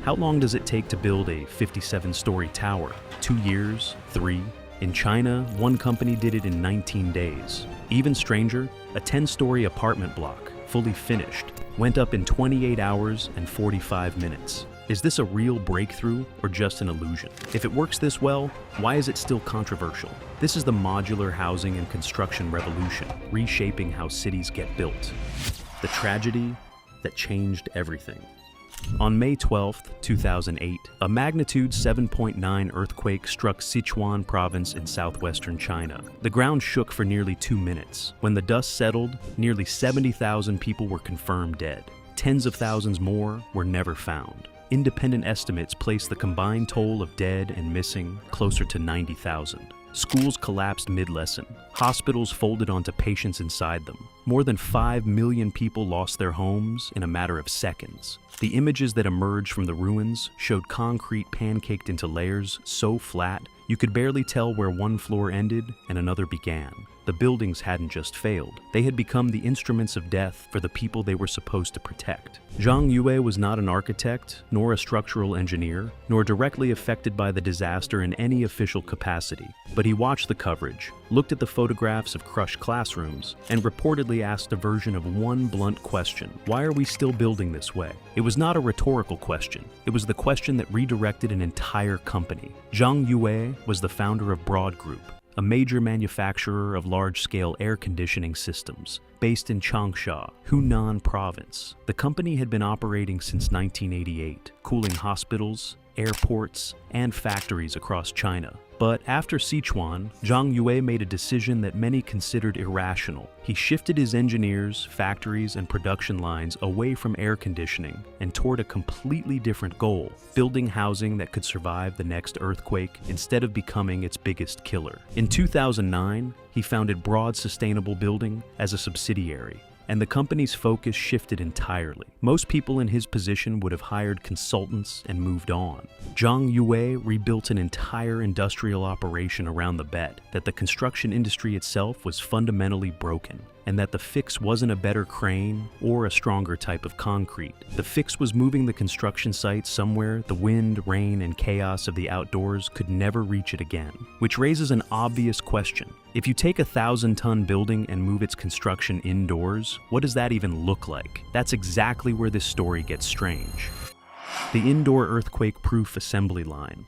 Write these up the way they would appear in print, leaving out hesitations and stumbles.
How long does it take to build a 57-story tower? 2 years? 3? In China, one company did it in 19 days. Even stranger, a 10-story apartment block, fully finished, went up in 28 hours and 45 minutes. Is this a real breakthrough or just an illusion? If it works this well, why is it still controversial? This is the modular housing and construction revolution, reshaping how cities get built. The tragedy that changed everything. On May 12, 2008, a magnitude 7.9 earthquake struck Sichuan province in southwestern China. The ground shook for nearly 2 minutes. When the dust settled, nearly 70,000 people were confirmed dead. Tens of thousands more were never found. Independent estimates place the combined toll of dead and missing closer to 90,000. Schools collapsed mid-lesson. Hospitals folded onto patients inside them. More than 5 million people lost their homes in a matter of seconds. The images that emerged from the ruins showed concrete pancaked into layers so flat you could barely tell where one floor ended and another began. The buildings hadn't just failed. They had become the instruments of death for the people they were supposed to protect. Zhang Yue was not an architect, nor a structural engineer, nor directly affected by the disaster in any official capacity. But he watched the coverage, looked at the photographs of crushed classrooms, and reportedly asked a version of one blunt question: why are we still building this way? It was not a rhetorical question. It was the question that redirected an entire company. Zhang Yue was the founder of Broad Group, a major manufacturer of large-scale air conditioning systems, based in Changsha, Hunan province. The company had been operating since 1988, cooling hospitals, airports, and factories across China. But after Sichuan, Zhang Yue made a decision that many considered irrational. He shifted his engineers, factories, and production lines away from air conditioning and toward a completely different goal: building housing that could survive the next earthquake instead of becoming its biggest killer. In 2009, he founded Broad Sustainable Building as a subsidiary, and the company's focus shifted entirely. Most people in his position would have hired consultants and moved on. Zhang Yue rebuilt an entire industrial operation around the bet that the construction industry itself was fundamentally broken, and that the fix wasn't a better crane or a stronger type of concrete. The fix was moving the construction site somewhere the wind, rain, and chaos of the outdoors could never reach it again. Which raises an obvious question. If you take a 1,000-ton building and move its construction indoors, what does that even look like? That's exactly where this story gets strange. The indoor earthquake-proof assembly line.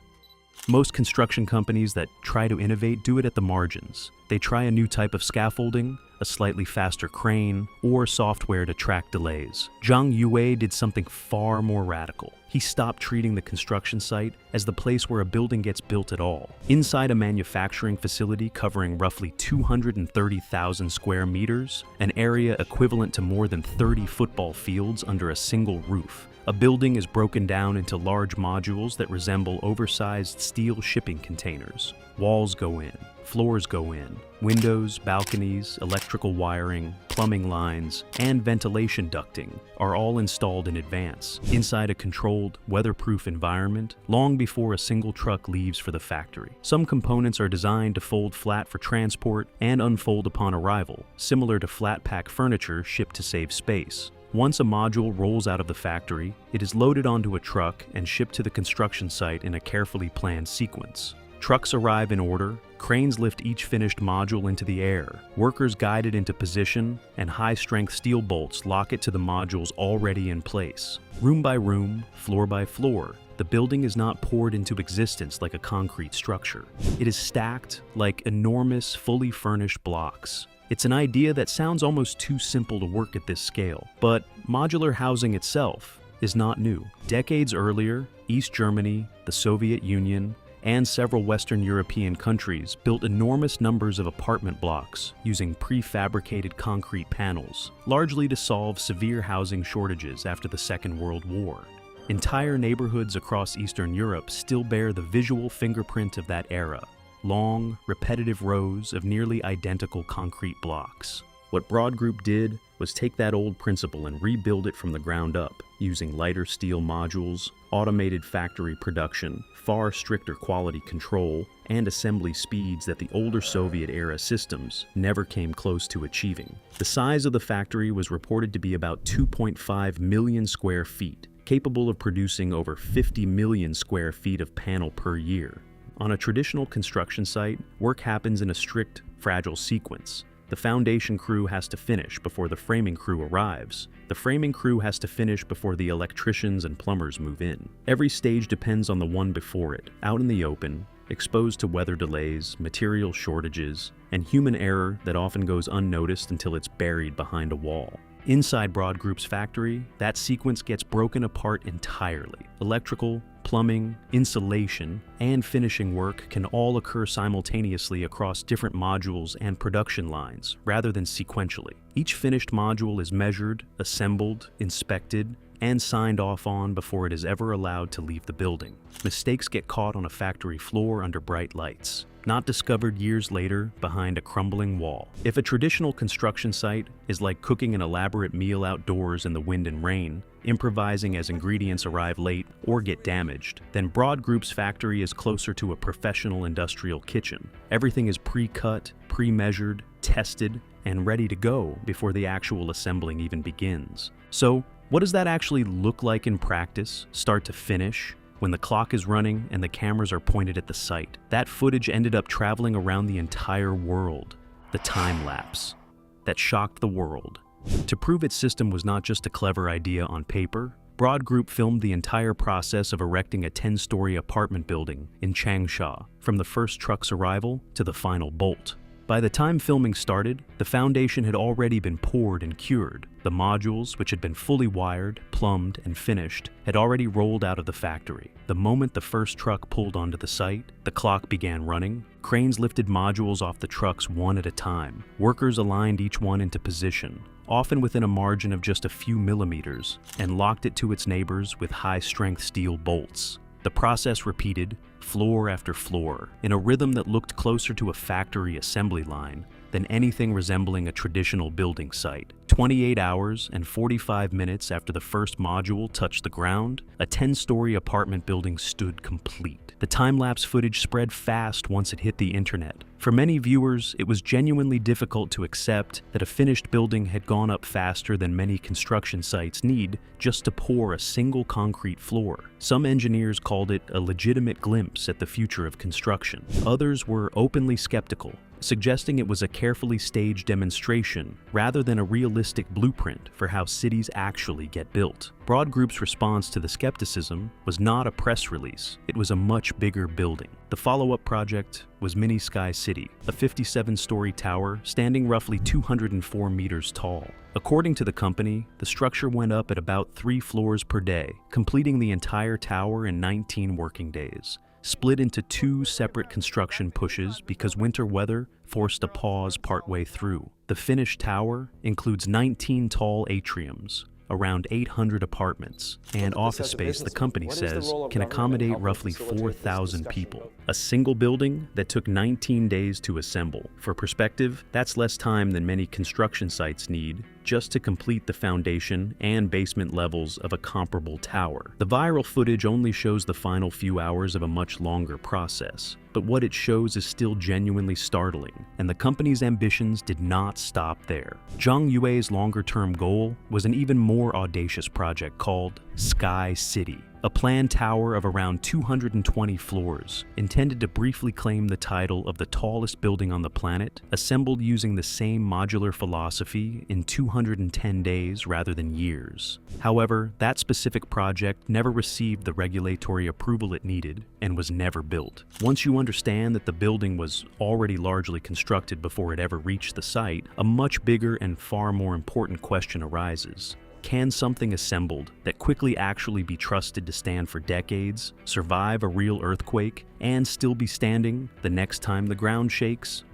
Most construction companies that try to innovate do it at the margins. They try a new type of scaffolding, a slightly faster crane, or software to track delays. Zhang Yue did something far more radical. He stopped treating the construction site as the place where a building gets built at all. Inside a manufacturing facility covering roughly 230,000 square meters, an area equivalent to more than 30 football fields under a single roof, a building is broken down into large modules that resemble oversized steel shipping containers. Walls go in, floors go in, windows, balconies, electrical wiring, plumbing lines, and ventilation ducting are all installed in advance, inside a controlled, weatherproof environment, long before a single truck leaves for the factory. Some components are designed to fold flat for transport and unfold upon arrival, similar to flat-pack furniture shipped to save space. Once a module rolls out of the factory, it is loaded onto a truck and shipped to the construction site in a carefully planned sequence. Trucks arrive in order, cranes lift each finished module into the air, workers guide it into position, and high-strength steel bolts lock it to the modules already in place. Room by room, floor by floor, the building is not poured into existence like a concrete structure. It is stacked like enormous, fully furnished blocks. It's an idea that sounds almost too simple to work at this scale, but modular housing itself is not new. Decades earlier, East Germany, the Soviet Union, and several Western European countries built enormous numbers of apartment blocks using prefabricated concrete panels, largely to solve severe housing shortages after the Second World War. Entire neighborhoods across Eastern Europe still bear the visual fingerprint of that era. Long, repetitive rows of nearly identical concrete blocks. What Broad Group did was take that old principle and rebuild it from the ground up, using lighter steel modules, automated factory production, far stricter quality control, and assembly speeds that the older Soviet-era systems never came close to achieving. The size of the factory was reported to be about 2.5 million square feet, capable of producing over 50 million square feet of panel per year. On a traditional construction site, work happens in a strict, fragile sequence. The foundation crew has to finish before the framing crew arrives. The framing crew has to finish before the electricians and plumbers move in. Every stage depends on the one before it, out in the open, exposed to weather delays, material shortages, and human error that often goes unnoticed until it's buried behind a wall. Inside Broad Group's factory, that sequence gets broken apart entirely. Electrical, plumbing, insulation, and finishing work can all occur simultaneously across different modules and production lines, rather than sequentially. Each finished module is measured, assembled, inspected, and signed off on before it is ever allowed to leave the building. Mistakes get caught on a factory floor under bright lights, not discovered years later behind a crumbling wall. If a traditional construction site is like cooking an elaborate meal outdoors in the wind and rain, improvising as ingredients arrive late or get damaged, then Broad Group's factory is closer to a professional industrial kitchen. Everything is pre-cut, pre-measured, tested, and ready to go before the actual assembling even begins. So, what does that actually look like in practice, start to finish, when the clock is running and the cameras are pointed at the site? That footage ended up traveling around the entire world. The time lapse that shocked the world. To prove its system was not just a clever idea on paper, Broad Group filmed the entire process of erecting a 10-story apartment building in Changsha, from the first truck's arrival to the final bolt. By the time filming started, the foundation had already been poured and cured. The modules, which had been fully wired, plumbed, and finished, had already rolled out of the factory. The moment the first truck pulled onto the site, the clock began running. Cranes lifted modules off the trucks one at a time. Workers aligned each one into position, often within a margin of just a few millimeters, and locked it to its neighbors with high-strength steel bolts. The process repeated, floor after floor, in a rhythm that looked closer to a factory assembly line than anything resembling a traditional building site. 28 hours and 45 minutes after the first module touched the ground, a 10-story apartment building stood complete. The time-lapse footage spread fast once it hit the internet. For many viewers, it was genuinely difficult to accept that a finished building had gone up faster than many construction sites need just to pour a single concrete floor. Some engineers called it a legitimate glimpse at the future of construction. Others were openly skeptical, suggesting it was a carefully staged demonstration rather than a realistic blueprint for how cities actually get built. Broad Group's response to the skepticism was not a press release, it was a much bigger building. The follow-up project was Mini Sky City, a 57-story tower standing roughly 204 meters tall. According to the company, the structure went up at about 3 floors per day, completing the entire tower in 19 working days, split into 2 separate construction pushes because winter weather forced a pause partway through. The finished tower includes 19 tall atriums, around 800 apartments, and office space the company says can accommodate roughly 4,000 people. A single building that took 19 days to assemble. For perspective, that's less time than many construction sites need just to complete the foundation and basement levels of a comparable tower. The viral footage only shows the final few hours of a much longer process, but what it shows is still genuinely startling, and the company's ambitions did not stop there. Zhang Yue's longer-term goal was an even more audacious project called Sky City, a planned tower of around 220 floors, intended to briefly claim the title of the tallest building on the planet, assembled using the same modular philosophy in 210 days rather than years. However, that specific project never received the regulatory approval it needed and was never built. Once you understand that the building was already largely constructed before it ever reached the site, a much bigger and far more important question arises. Can something assembled that quickly actually be trusted to stand for decades, survive a real earthquake, and still be standing the next time the ground shakes?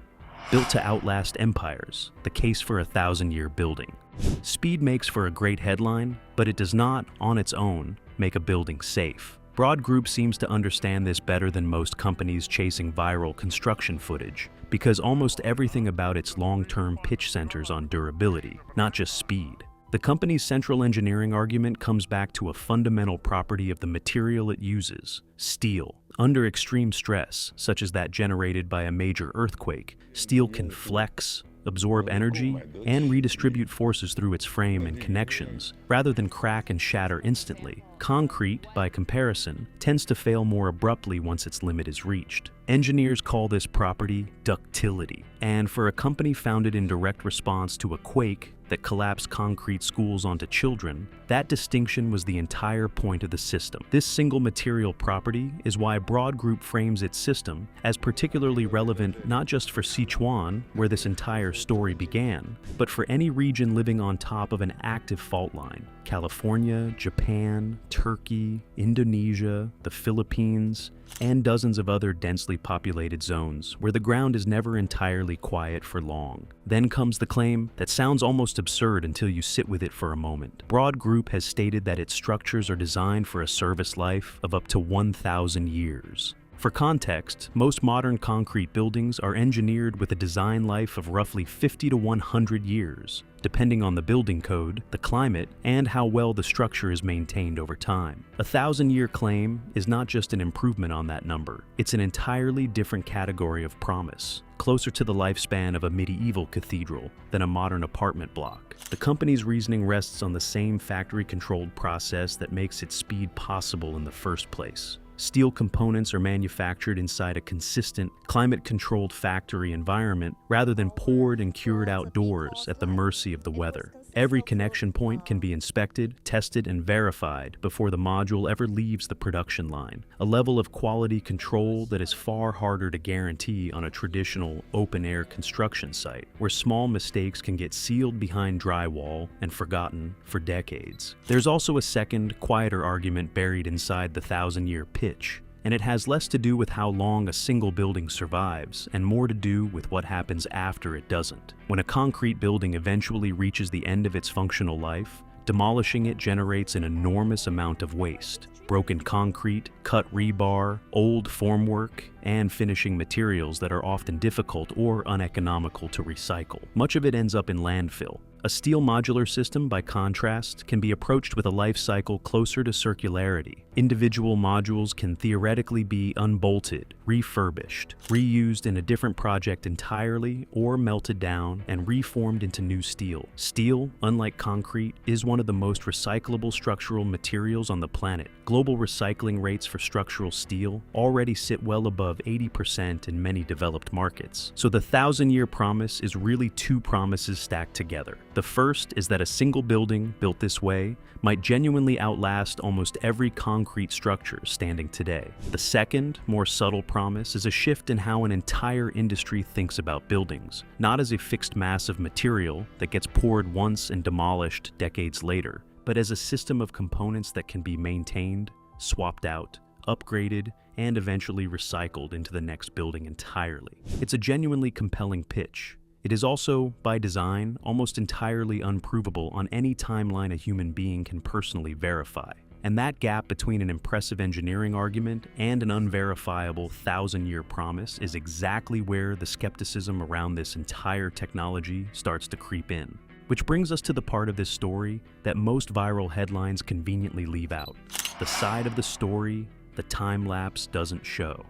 Built to outlast empires, the case for a 1,000-year building. Speed makes for a great headline, but it does not, on its own, make a building safe. Broad Group seems to understand this better than most companies chasing viral construction footage, because almost everything about its long-term pitch centers on durability, not just speed. The company's central engineering argument comes back to a fundamental property of the material it uses, steel. Under extreme stress, such as that generated by a major earthquake, steel can flex, absorb energy, and redistribute forces through its frame and connections, rather than crack and shatter instantly. Concrete, by comparison, tends to fail more abruptly once its limit is reached. Engineers call this property ductility, and for a company founded in direct response to a quake that collapsed concrete schools onto children, that distinction was the entire point of the system. This single material property is why Broad Group frames its system as particularly relevant not just for Sichuan, where this entire story began, but for any region living on top of an active fault line. California, Japan, Turkey, Indonesia, the Philippines, and dozens of other densely populated zones where the ground is never entirely quiet for long. Then comes the claim that sounds almost absurd until you sit with it for a moment. Broad Group has stated that its structures are designed for a service life of up to 1,000 years. For context, most modern concrete buildings are engineered with a design life of roughly 50 to 100 years, depending on the building code, the climate, and how well the structure is maintained over time. A 1,000-year claim is not just an improvement on that number, it's an entirely different category of promise, closer to the lifespan of a medieval cathedral than a modern apartment block. The company's reasoning rests on the same factory-controlled process that makes its speed possible in the first place. Steel components are manufactured inside a consistent, climate-controlled factory environment rather than poured and cured outdoors at the mercy of the weather. Every connection point can be inspected, tested, and verified before the module ever leaves the production line, a level of quality control that is far harder to guarantee on a traditional open-air construction site, where small mistakes can get sealed behind drywall and forgotten for decades. There's also a second, quieter argument buried inside the 1,000-year pitch, and it has less to do with how long a single building survives and more to do with what happens after it doesn't. When a concrete building eventually reaches the end of its functional life, demolishing it generates an enormous amount of waste. Broken concrete, cut rebar, old formwork, and finishing materials that are often difficult or uneconomical to recycle. Much of it ends up in landfill. A steel modular system, by contrast, can be approached with a life cycle closer to circularity. Individual modules can theoretically be unbolted, refurbished, reused in a different project entirely, or melted down and reformed into new steel. Steel, unlike concrete, is one of the most recyclable structural materials on the planet. Global recycling rates for structural steel already sit well above 80% in many developed markets. So the 1,000-year promise is really two promises stacked together. The first is that a single building built this way might genuinely outlast almost every concrete structure standing today. The second, more subtle promise is a shift in how an entire industry thinks about buildings, not as a fixed mass of material that gets poured once and demolished decades later, but as a system of components that can be maintained, swapped out, upgraded, and eventually recycled into the next building entirely. It's a genuinely compelling pitch. It is also, by design, almost entirely unprovable on any timeline a human being can personally verify. And that gap between an impressive engineering argument and an unverifiable 1,000-year promise is exactly where the skepticism around this entire technology starts to creep in. Which brings us to the part of this story that most viral headlines conveniently leave out. The side of the story the time-lapse doesn't show.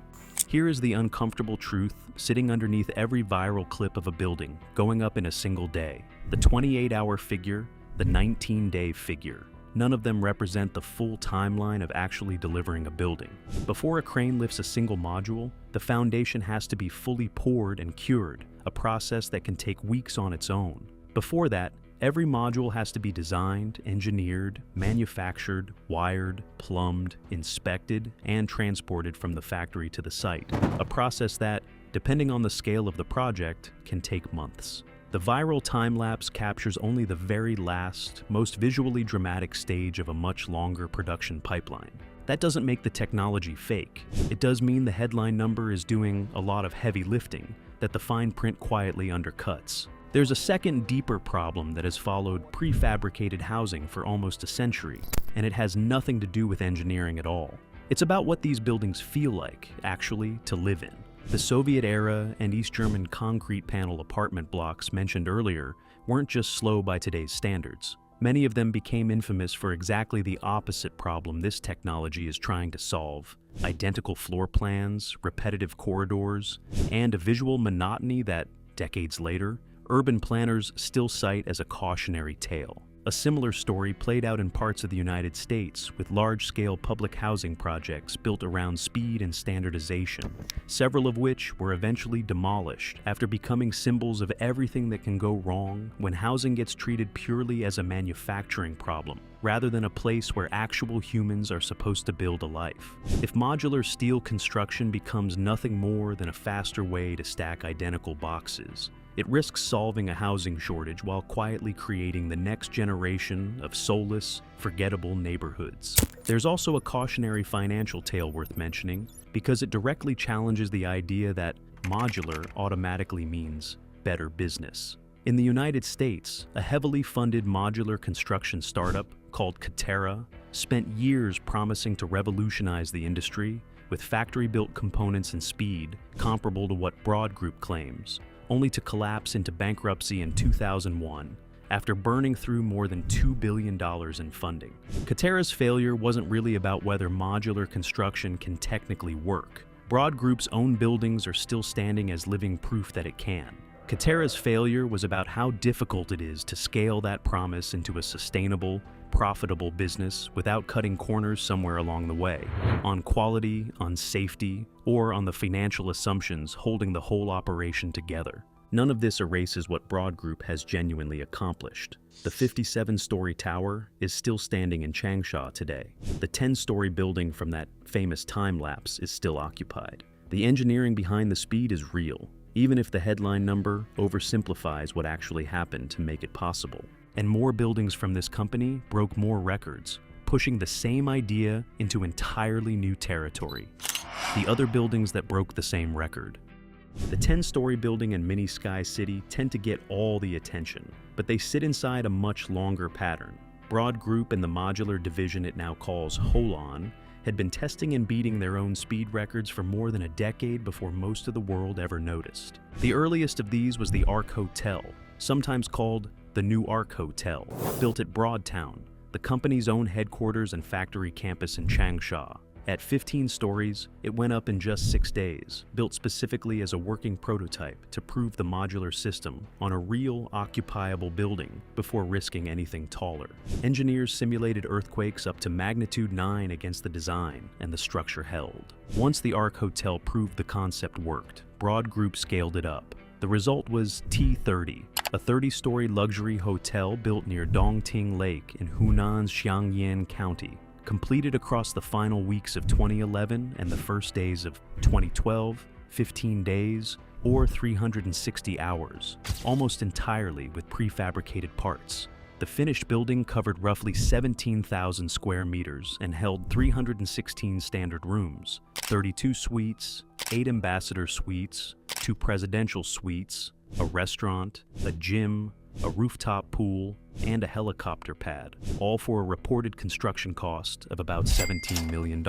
Here is the uncomfortable truth sitting underneath every viral clip of a building going up in a single day. The 28-hour figure, the 19-day figure. None of them represent the full timeline of actually delivering a building. Before a crane lifts a single module, the foundation has to be fully poured and cured, a process that can take weeks on its own. Before that, every module has to be designed, engineered, manufactured, wired, plumbed, inspected, and transported from the factory to the site, a process that, depending on the scale of the project, can take months. The viral time-lapse captures only the very last, most visually dramatic stage of a much longer production pipeline. That doesn't make the technology fake. It does mean the headline number is doing a lot of heavy lifting that the fine print quietly undercuts. There's a second, deeper problem that has followed prefabricated housing for almost a century, and it has nothing to do with engineering at all. It's about what these buildings feel like, actually, to live in. The Soviet-era and East German concrete panel apartment blocks mentioned earlier weren't just slow by today's standards. Many of them became infamous for exactly the opposite problem this technology is trying to solve: identical floor plans, repetitive corridors, and a visual monotony that, decades later, urban planners still cite as a cautionary tale. A similar story played out in parts of the United States with large-scale public housing projects built around speed and standardization, several of which were eventually demolished after becoming symbols of everything that can go wrong when housing gets treated purely as a manufacturing problem, rather than a place where actual humans are supposed to build a life. If modular steel construction becomes nothing more than a faster way to stack identical boxes, it risks solving a housing shortage while quietly creating the next generation of soulless, forgettable neighborhoods. There's also a cautionary financial tale worth mentioning because it directly challenges the idea that modular automatically means better business. In the United States, a heavily funded modular construction startup called Katerra spent years promising to revolutionize the industry with factory-built components and speed comparable to what Broad Group claims, only to collapse into bankruptcy in 2001 after burning through more than $2 billion in funding. Katerra's failure wasn't really about whether modular construction can technically work. Broad Group's own buildings are still standing as living proof that it can. Katerra's failure was about how difficult it is to scale that promise into a sustainable, profitable business without cutting corners somewhere along the way, on quality, on safety, or on the financial assumptions holding the whole operation together. None of this erases what Broad Group has genuinely accomplished. The 57-story tower is still standing in Changsha today. The 10-story building from that famous time lapse is still occupied. The engineering behind the speed is real, even if the headline number oversimplifies what actually happened to make it possible. And more buildings from this company broke more records, pushing the same idea into entirely new territory. The other buildings that broke the same record. The 10-story building in Mini Sky City tend to get all the attention, but they sit inside a much longer pattern. Broad Group and the modular division it now calls Holon had been testing and beating their own speed records for more than a decade before most of the world ever noticed. The earliest of these was the Ark Hotel, sometimes called the New Ark Hotel, built at Broadtown, the company's own headquarters and factory campus in Changsha. At 15 stories, it went up in just 6 days, built specifically as a working prototype to prove the modular system on a real, occupiable building before risking anything taller. Engineers simulated earthquakes up to magnitude 9 against the design, and the structure held. Once the Ark Hotel proved the concept worked, Broad Group scaled it up. The result was T30, a 30-story luxury hotel built near Dongting Lake in Hunan's Xiangyan County, completed across the final weeks of 2011 and the first days of 2012, 15 days, or 360 hours, almost entirely with prefabricated parts. The finished building covered roughly 17,000 square meters and held 316 standard rooms, 32 suites, 8 ambassador suites, 2 presidential suites, a restaurant, a gym, a rooftop pool, and a helicopter pad, all for a reported construction cost of about $17 million.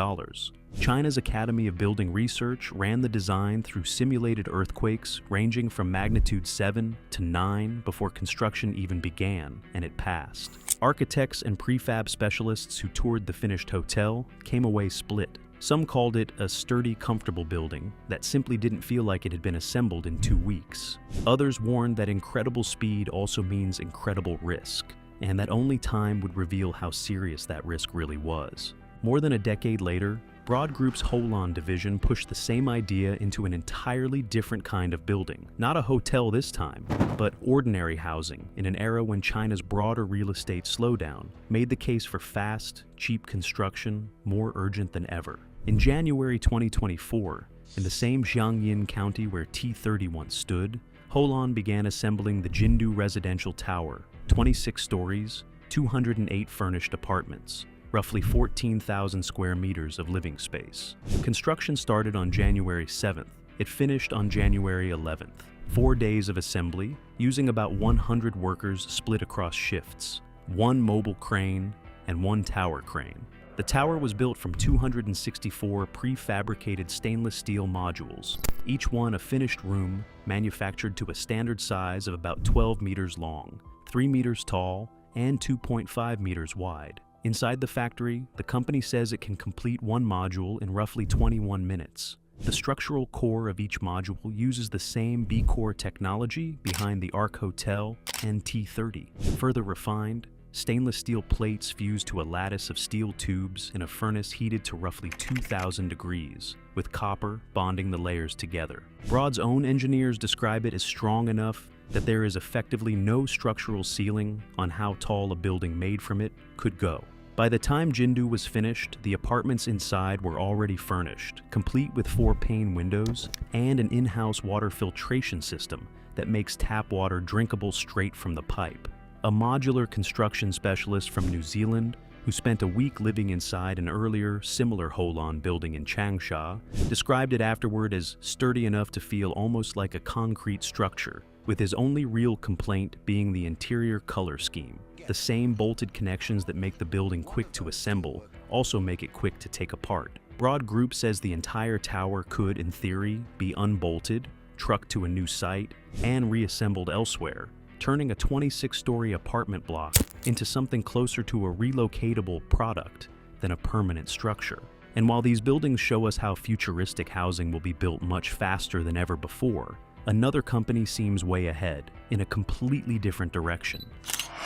China's Academy of Building Research ran the design through simulated earthquakes ranging from magnitude 7 to 9 before construction even began, and it passed. Architects and prefab specialists who toured the finished hotel came away split. Some called it a sturdy, comfortable building that simply didn't feel like it had been assembled in 2 weeks. Others warned that incredible speed also means incredible risk, and that only time would reveal how serious that risk really was. More than a decade later, Broad Group's Holon division pushed the same idea into an entirely different kind of building. Not a hotel this time, but ordinary housing in an era when China's broader real estate slowdown made the case for fast, cheap construction more urgent than ever. In January 2024, in the same Xiangyan County where T30 once stood, Holon began assembling the Jindu Residential Tower, 26 stories, 208 furnished apartments, roughly 14,000 square meters of living space. Construction started on January 7th. It finished on January 11th. 4 days of assembly, using about 100 workers split across shifts, 1 mobile crane, and 1 tower crane. The tower was built from 264 prefabricated stainless steel modules, each one a finished room manufactured to a standard size of about 12 meters long, 3 meters tall, and 2.5 meters wide. Inside the factory, the company says it can complete 1 module in roughly 21 minutes. The structural core of each module uses the same B-core technology behind the Arc Hotel NT30. Further refined, stainless steel plates fused to a lattice of steel tubes in a furnace heated to roughly 2,000 degrees, with copper bonding the layers together. Broad's own engineers describe it as strong enough that there is effectively no structural ceiling on how tall a building made from it could go. By the time Jindu was finished, the apartments inside were already furnished, complete with 4-pane windows and an in-house water filtration system that makes tap water drinkable straight from the pipe. A modular construction specialist from New Zealand, who spent a week living inside an earlier, similar Holon building in Changsha, described it afterward as sturdy enough to feel almost like a concrete structure, with his only real complaint being the interior color scheme. The same bolted connections that make the building quick to assemble also make it quick to take apart. Broad Group says the entire tower could, in theory, be unbolted, trucked to a new site, and reassembled elsewhere, turning a 26-story apartment block into something closer to a relocatable product than a permanent structure. And while these buildings show us how futuristic housing will be built much faster than ever before, another company seems way ahead, in a completely different direction.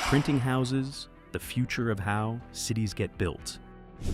Printing houses, the future of how cities get built.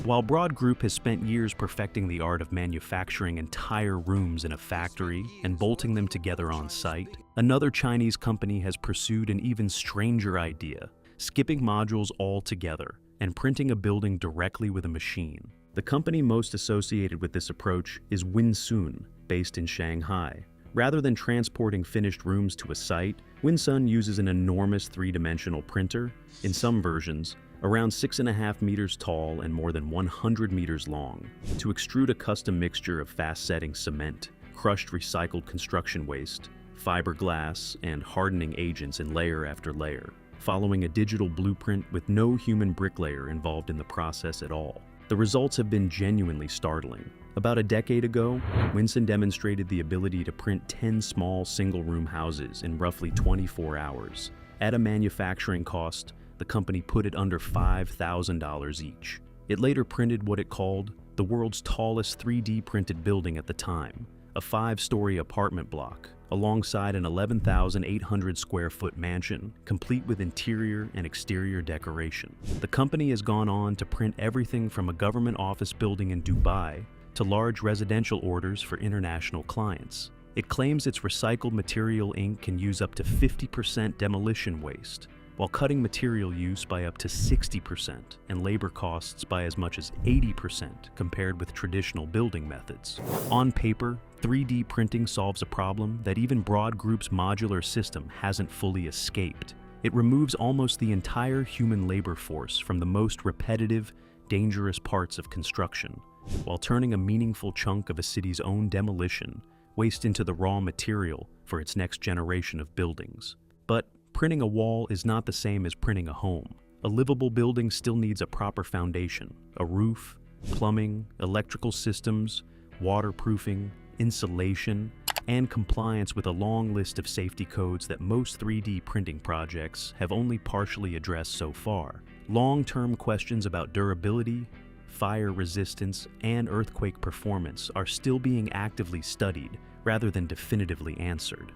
While Broad Group has spent years perfecting the art of manufacturing entire rooms in a factory and bolting them together on site, another Chinese company has pursued an even stranger idea, skipping modules altogether and printing a building directly with a machine. The company most associated with this approach is Winsun, based in Shanghai. Rather than transporting finished rooms to a site, Winsun uses an enormous 3-dimensional printer, in some versions, around 6.5 meters tall and more than 100 meters long, to extrude a custom mixture of fast-setting cement, crushed recycled construction waste, fiberglass, and hardening agents in layer after layer, following a digital blueprint with no human bricklayer involved in the process at all. The results have been genuinely startling. About a decade ago, Winsun demonstrated the ability to print 10 small single-room houses in roughly 24 hours. At a manufacturing cost, the company put it under $5,000 each. It later printed what it called the world's tallest 3D printed building at the time, a 5-story apartment block, alongside an 11,800 square foot mansion, complete with interior and exterior decoration. The company has gone on to print everything from a government office building in Dubai to large residential orders for international clients. It claims its recycled material ink can use up to 50% demolition waste, while cutting material use by up to 60% and labor costs by as much as 80% compared with traditional building methods. On paper, 3D printing solves a problem that even Broad Group's modular system hasn't fully escaped. It removes almost the entire human labor force from the most repetitive, dangerous parts of construction, while turning a meaningful chunk of a city's own demolition waste into the raw material for its next generation of buildings. But printing a wall is not the same as printing a home. A livable building still needs a proper foundation, a roof, plumbing, electrical systems, waterproofing, insulation, and compliance with a long list of safety codes that most 3D printing projects have only partially addressed so far. Long-term questions about durability, fire resistance, and earthquake performance are still being actively studied rather than definitively answered.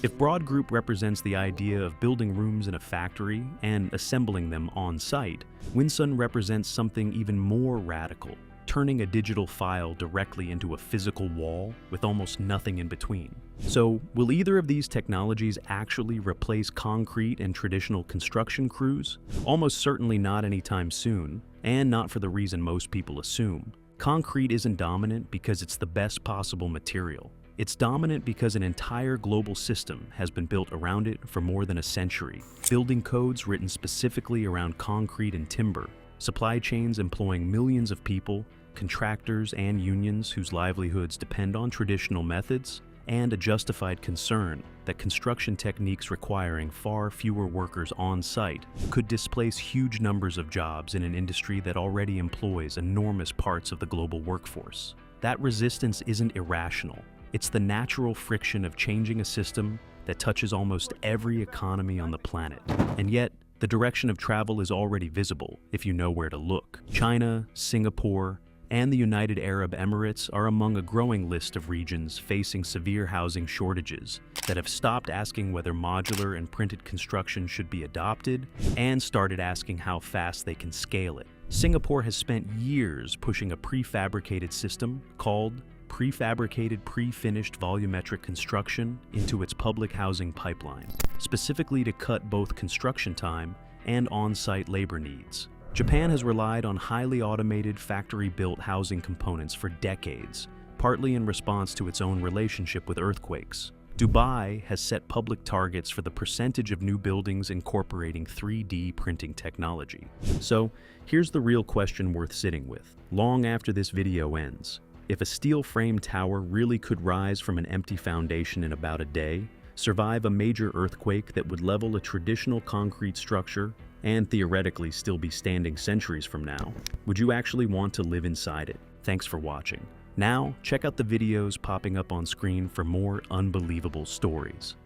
If Broad Group represents the idea of building rooms in a factory and assembling them on-site, Winsun represents something even more radical, turning a digital file directly into a physical wall with almost nothing in between. So, will either of these technologies actually replace concrete and traditional construction crews? Almost certainly not anytime soon, and not for the reason most people assume. Concrete isn't dominant because it's the best possible material. It's dominant because an entire global system has been built around it for more than a century. Building codes written specifically around concrete and timber, supply chains employing millions of people, contractors and unions whose livelihoods depend on traditional methods, and a justified concern that construction techniques requiring far fewer workers on site could displace huge numbers of jobs in an industry that already employs enormous parts of the global workforce. That resistance isn't irrational. It's the natural friction of changing a system that touches almost every economy on the planet. And yet, the direction of travel is already visible if you know where to look. China, Singapore, and the United Arab Emirates are among a growing list of regions facing severe housing shortages that have stopped asking whether modular and printed construction should be adopted and started asking how fast they can scale it. Singapore has spent years pushing a prefabricated system called prefabricated pre-finished volumetric construction into its public housing pipeline, specifically to cut both construction time and on-site labor needs. Japan has relied on highly automated factory-built housing components for decades, partly in response to its own relationship with earthquakes. Dubai has set public targets for the percentage of new buildings incorporating 3D printing technology. So, here's the real question worth sitting with, long after this video ends. If a steel frame tower really could rise from an empty foundation in about a day, survive a major earthquake that would level a traditional concrete structure, and theoretically still be standing centuries from now, would you actually want to live inside it? Thanks for watching. Now, check out the videos popping up on screen for more unbelievable stories.